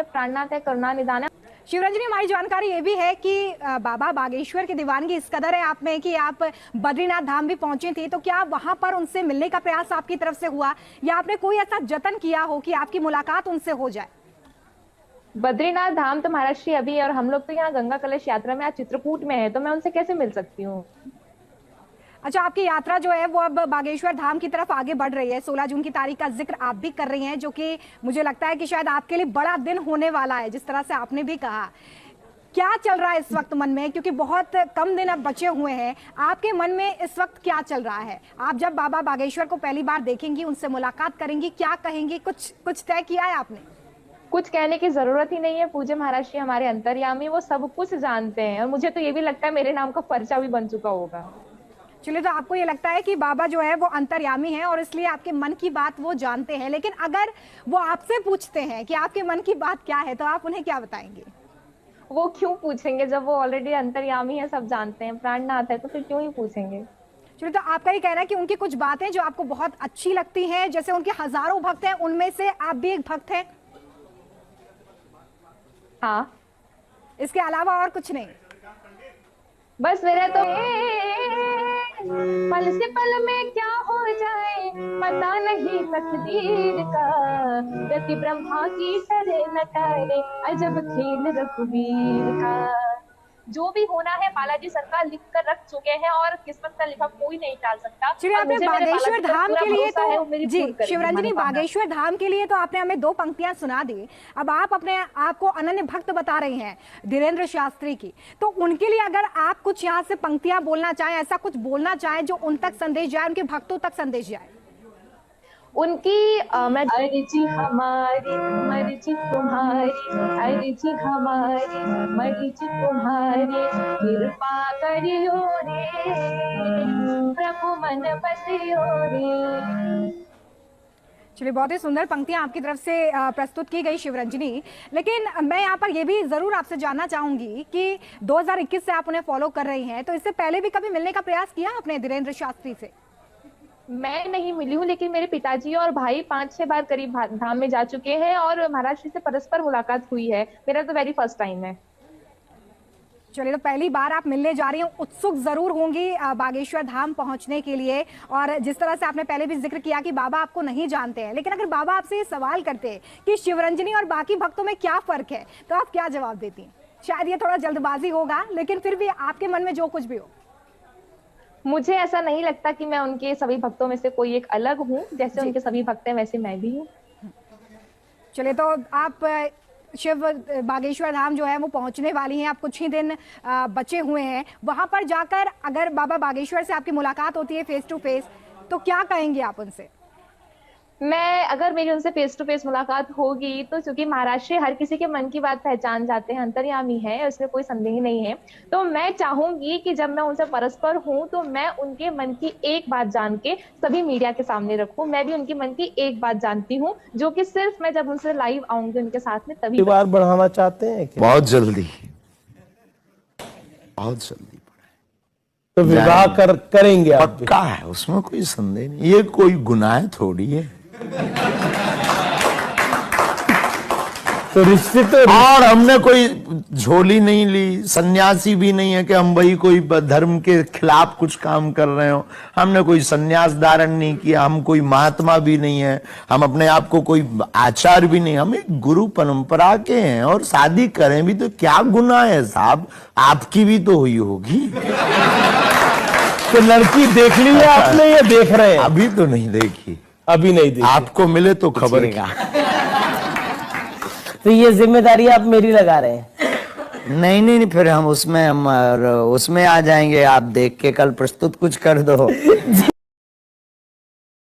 प्राणनाथ है, करुणा निदान है। शिवरंजनी, हमारी जानकारी ये भी है कि बाबा बागेश्वर की दीवानगी इस कदर है आप में कि आप बद्रीनाथ धाम भी पहुंची थी, तो क्या वहां पर उनसे मिलने का प्रयास आपकी तरफ से हुआ या आपने कोई ऐसा जतन किया हो कि आपकी मुलाकात उनसे हो जाए? बद्रीनाथ धाम तो महाराष्ट्र अभी है और हम लोग तो यहाँ गंगा कलश यात्रा में आज चित्रकूट में है, तो मैं उनसे कैसे मिल सकती हूँ। अच्छा, आपकी यात्रा जो है वो अब बागेश्वर धाम की तरफ आगे बढ़ रही है। 16 जून की तारीख का जिक्र आप भी कर रही हैं, जो कि मुझे लगता है कि शायद आपके लिए बड़ा दिन होने वाला है, जिस तरह से आपने भी कहा। क्या चल रहा है इस वक्त मन में, क्योंकि बहुत कम दिन अब बचे हुए हैं, आपके मन में इस वक्त क्या चल रहा है? आप जब बाबा बागेश्वर को पहली बार देखेंगी, उनसे मुलाकात करेंगी, क्या कहेंगी? कुछ तय किया है आपने? कुछ कहने की जरूरत ही नहीं है। पूज्य महाराज श्री हमारे अंतर्यामी, वो सब कुछ जानते हैं और मुझे तो ये भी लगता है मेरे नाम का पर्चा भी बन चुका होगा। चलिए, तो आपको ये लगता है कि बाबा जो है वो अंतर्यामी है और इसलिए आपके मन की बात वो जानते हैं, लेकिन अगर वो आपसे पूछते हैं कि आपके मन की बात क्या है, तो आप उन्हें क्या बताएंगे? वो क्यों पूछेंगे जब वो ऑलरेडी अंतर्यामी है, सब जानते हैं, प्राणनाथ है, तो फिर क्यों ही पूछेंगे। चलिए, तो आपका ये कहना है कि उनकी कुछ बातें जो आपको बहुत अच्छी लगती हैं, जैसे उनके हजारों भक्त हैं, उनमें से आप भी एक भक्त हैं? हाँ, इसके अलावा और कुछ नहीं? बस मेरा तो पल से पल में क्या हो जाए पता नहीं तकदीर का, गति ब्रह्मा की तरह न करे अजब खेल रघुवीर का। जो भी होना है बालाजी सरकार लिख कर रख चुके हैं और किस्मत का लिखा कोई नहीं टाल सकता। चलिए, आपने बागेश्वर धाम के लिए तो जी शिवरंजनी, बागेश्वर धाम के लिए तो आपने हमें 2 पंक्तियां सुना दी। अब आप अपने आप को अनन्य भक्त बता रही हैं धीरेन्द्र शास्त्री की, तो उनके लिए अगर आप कुछ यहाँ से पंक्तियां बोलना चाहें, ऐसा कुछ बोलना चाहें जो उन तक संदेश जाए, उनके भक्तों तक संदेश जाए। उनकी अर्जी हमारी मर्जी तुम्हारी, अर्जी हमारी मर्जी तुम्हारी, कृपा करियो रे प्रभु मन बसियो रे। चलिए, बहुत ही सुंदर पंक्तियां आपकी तरफ से प्रस्तुत की गई शिवरंजनी, लेकिन मैं यहाँ पर यह भी जरूर आपसे जानना चाहूंगी कि 2021 से आप उन्हें फॉलो कर रही हैं, तो इससे पहले भी कभी मिलने का प्रयास किया आपने धीरेन्द्र शास्त्री से? मैं नहीं मिली हूँ, लेकिन मेरे पिताजी और भाई 5-6 बार करीब धाम में जा चुके हैं और महाराज श्री से परस्पर मुलाकात हुई है। मेरा तो वेरी फर्स्ट टाइम है। चलिए, तो पहली बार आप मिलने जा रही हैं, उत्सुक जरूर होंगी बागेश्वर धाम पहुंचने के लिए। और जिस तरह से आपने पहले भी जिक्र किया कि बाबा आपको नहीं जानते हैं, लेकिन अगर बाबा आपसे ये सवाल करते हैं कि शिवरंजनी और बाकी भक्तों में क्या फर्क है, तो आप क्या जवाब देती हैं? शायद ये थोड़ा जल्दबाजी होगा, लेकिन फिर भी आपके मन में जो कुछ भी हो। मुझे ऐसा नहीं लगता कि मैं उनके सभी भक्तों में से कोई एक अलग हूँ। जैसे उनके सभी भक्त हैं वैसे मैं भी हूँ। चलिए, तो आप शिव बागेश्वर धाम जो है वो पहुंचने वाली हैं, आप कुछ ही दिन बचे हुए हैं। वहां पर जाकर अगर बाबा बागेश्वर से आपकी मुलाकात होती है फेस टू फेस, तो क्या कहेंगे आप उनसे? अगर मेरी उनसे फेस टू फेस मुलाकात होगी तो चूंकि महाराष्ट्र हर किसी के मन की बात पहचान जाते हैं, अंतर्यामी है, उसमें कोई संदेह नहीं है, तो मैं चाहूंगी कि जब मैं उनसे परस्पर हूं तो मैं उनके मन की एक बात जान के सभी मीडिया के सामने रखूं। मैं भी उनके मन की एक बात जानती हूँ, जो कि सिर्फ मैं जब उनसे लाइव आऊंगी उनके साथ में तभी। बार बढ़ाना चाहते हैं क्या? बहुत जल्दी, बहुत जल्दी। तो विवाह करेंगे आप? पक्का है, उसमें कोई संदेह नहीं। ये कोई गुनाह थोड़ी है। तो रिश्ते तो और हमने कोई झोली नहीं ली, सन्यासी भी नहीं है कि हम वही कोई धर्म के खिलाफ कुछ काम कर रहे हो। हमने कोई सन्यास धारण नहीं किया, हम कोई महात्मा भी नहीं है, हम अपने आप को कोई आचार्य भी नहीं, हम एक गुरु परंपरा के हैं। और शादी करें भी तो क्या गुनाह है साहब? आपकी भी तो हुई होगी। तो लड़की देख ली है आपने या देख रहे हैं? अभी तो नहीं देखी। अभी नहीं देखी। आपको मिले तो खबर क्या। तो ये जिम्मेदारी आप मेरी लगा रहे हैं? नहीं, फिर हम उसमें आ जाएंगे। आप देख के कल प्रस्तुत कुछ कर दो।